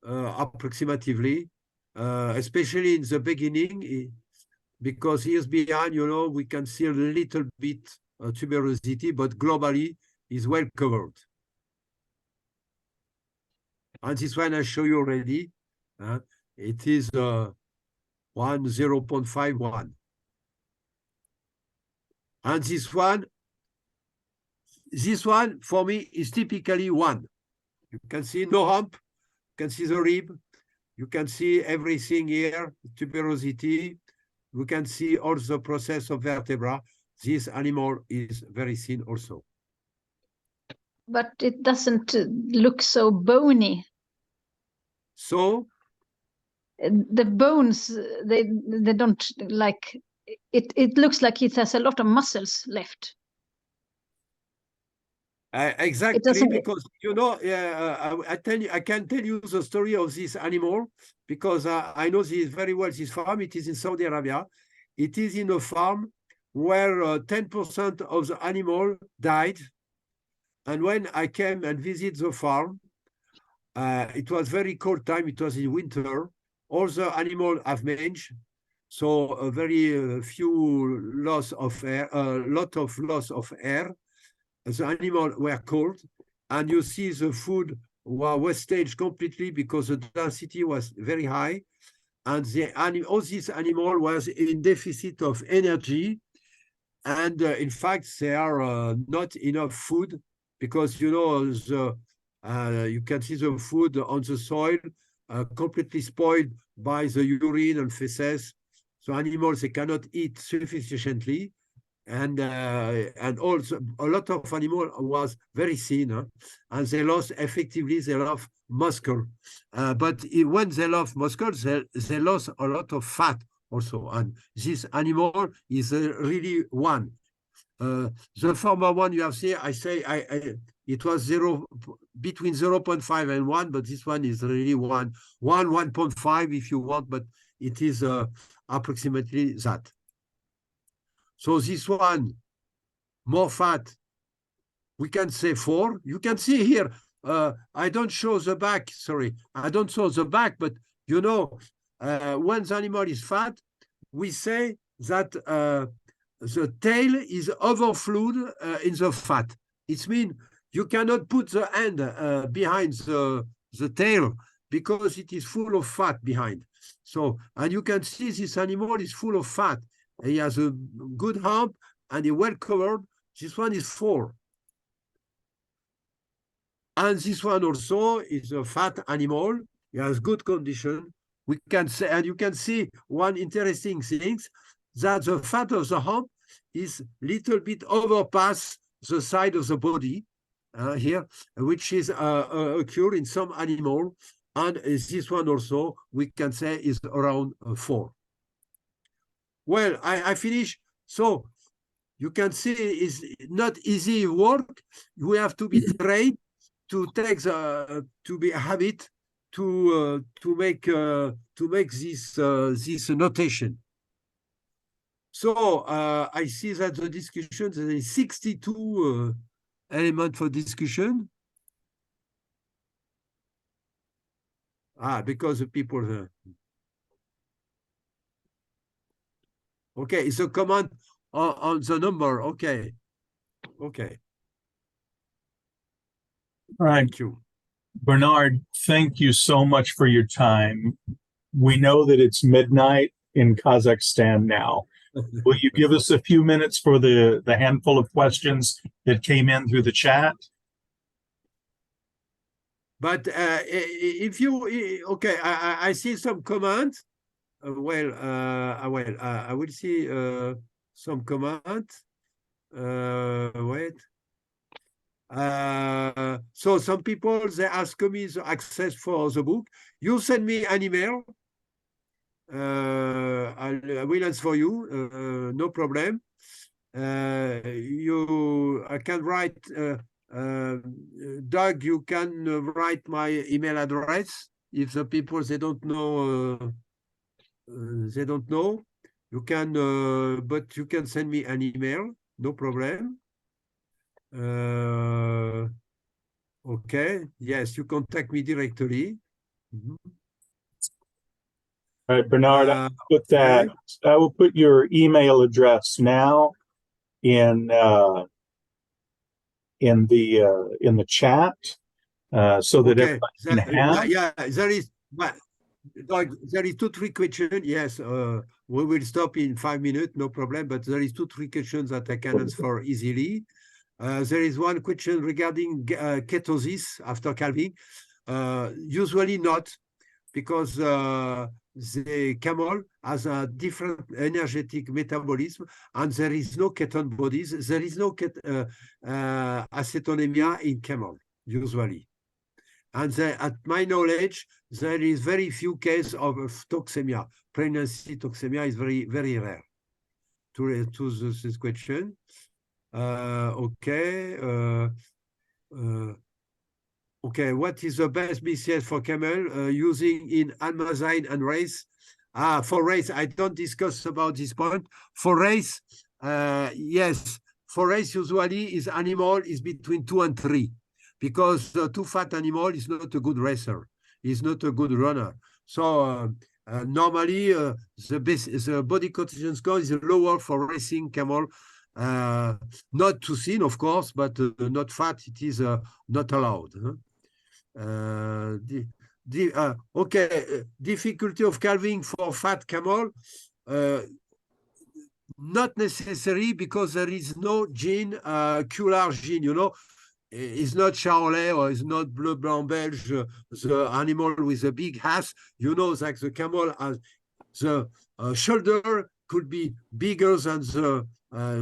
approximately, especially in the beginning, because here's behind, we can see a little bit tuberosity, but globally is well covered. And this one I show you already. It is 0.51. And this one for me is typically 1. You can see no hump, you can see the rib, you can see everything here, tuberosity, you can see all the process of vertebra. This animal is very thin also. But it doesn't look so bony. So The bones, they don't like it. It looks like it has a lot of muscles left. exactly, because I can tell you the story of this animal, because I know this very well. This farm, it is in Saudi Arabia. It is in a farm where 10% of the animal died. And when I came and visit the farm, it was very cold time. It was in winter. All the animals have mange, so a very few loss of air, a lot of loss of air. The animals were cold, and you see the food was wasted completely because the density was very high, and all this animal was in deficit of energy, and in fact there are not enough food, because you can see the food on the soil completely spoiled by the urine and feces. So animals, they cannot eat sufficiently. And also a lot of animal was very thin, and they lost muscle. But when they lost muscle, they lost a lot of fat also. And this animal is really 1. The former one you have seen, it was between 0.5 and 1, but this one is really 1.5 if you want, but it is approximately that. So this one, more fat, we can say 4. You can see here, I don't show the back, sorry. I don't show the back, but when the animal is fat, we say that the tail is overflowed in the fat. It means you cannot put the hand behind the tail because it is full of fat behind. So, and you can see this animal is full of fat. He has a good hump and he well covered. This one is 4. And this one also is a fat animal. He has good condition. we can say, and you can see one interesting thing, that the fat of the hump is little bit overpass the side of the body here, which is occur in some animal. And this one also, we can say is around 4. Well, I finish. So you can see it's not easy work. We have to be trained to take to be a habit to make this this notation. So I see that the discussion, there is 62 elements for discussion. Because the people. Okay, it's a comment on the number. Okay. Okay. All right, Thank you. Bernard, thank you so much for your time. We know that it's midnight in Kazakhstan now. Will you give us a few minutes for the handful of questions that came in through the chat? But if you okay, I see some comments. I will see some comments. Wait. So some people, they ask me the access for the book. You send me an email. I will answer for you. No problem. I can write. Doug, you can write my email address. If the people they don't know, you can, but you can send me an email. No problem. Okay. Yes, you contact me directly. All right, Bernard, I will put your email address now in the chat so that everybody can have. There is, but there is 2-3 questions. Yes, we will stop in 5 minutes, no problem. But there is 2-3 questions that I can answer easily. There is one question regarding ketosis after calving. Usually not, because the camel has a different energetic metabolism, and there is no ketone bodies. There is no acetonemia in camel usually. And at my knowledge, there is very few cases of toxemia. Pregnancy toxemia is very, very rare. To this question. Okay. Okay, what is the best BCS for camel using in almazine and race? For race, I don't discuss about this point. For race, yes, for race usually is animal is between 2 and 3, because the too fat animal is not a good racer, is not a good runner. So normally the body composition score is lower for racing camel. Not too thin, of course, but not fat. It is not allowed. Huh? Okay, difficulty of calving for fat camel, not necessary, because there is no gene, Cular gene, you know. It's not Charolais or it's not Bleu Blanc Belge, the animal with a big ass. You know, like the camel has the shoulder could be bigger than the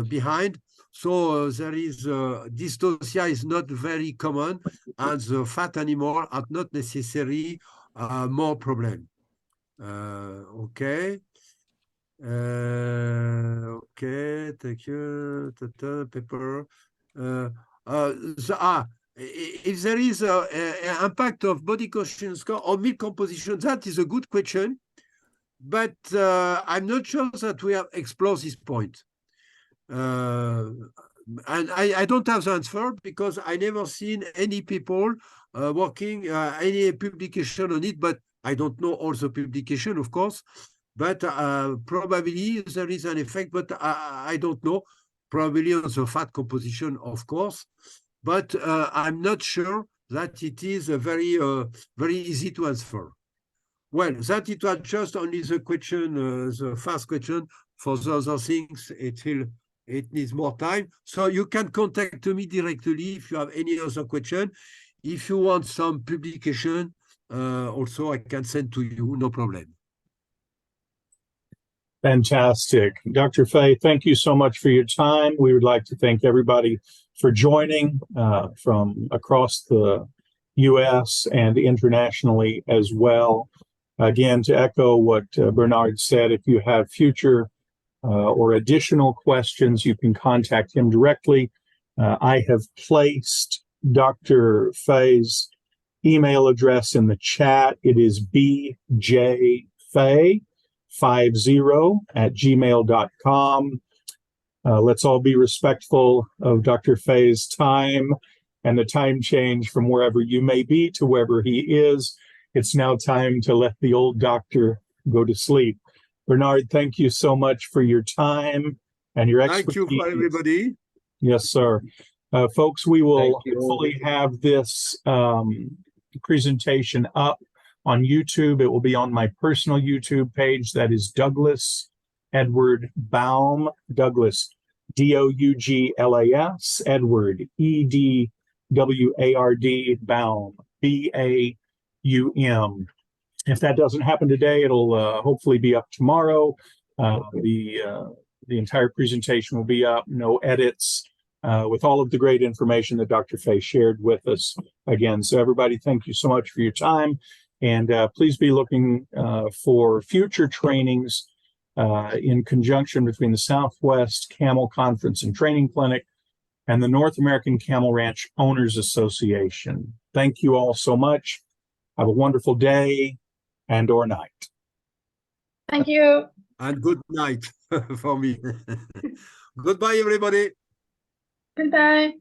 behind. So there is dystocia is not very common, and the fat animal are not necessarily more problem. Okay. Okay, thank you. Paper. If there is an impact of body composition score on milk composition, that is a good question, but I'm not sure that we have explored this point. And I don't have the answer, because I never seen any people working, any publication on it, but I don't know all the publication, of course, but probably there is an effect, but I don't know, probably on the fat composition, of course, but I'm not sure that it is a very easy to answer. Well, that it was just only the question, the first question. For the other things, it needs more time. So you can contact me directly if you have any other question. If you want some publication, also I can send to you, no problem. Fantastic. Dr. Faye, thank you so much for your time. We would like to thank everybody for joining from across the U.S. and internationally as well. Again, to echo what Bernard said, if you have future or additional questions, you can contact him directly. I have placed Dr. Faye's email address in the chat. It is bjfaye50@gmail.com. Let's all be respectful of Dr. Faye's time and the time change from wherever you may be to wherever he is. It's now time to let the old doctor go to sleep. Bernard, thank you so much for your time and your expertise. Thank you for everybody. Yes, sir. Folks, we will Thank you. hopefully have this presentation up on YouTube. It will be on my personal YouTube page. That is Douglas Edward Baum. Douglas, Douglas, Edward, Edward, Baum, Baum. If that doesn't happen today, it'll hopefully be up tomorrow. The entire presentation will be up, no edits, with all of the great information that Dr. Faye shared with us again. So everybody, thank you so much for your time. And please be looking for future trainings in conjunction between the Southwest Camel Conference and Training Clinic and the North American Camel Ranch Owners Association. Thank you all so much. Have a wonderful day and or night. Thank you. And good night for me. Goodbye, everybody. Goodbye.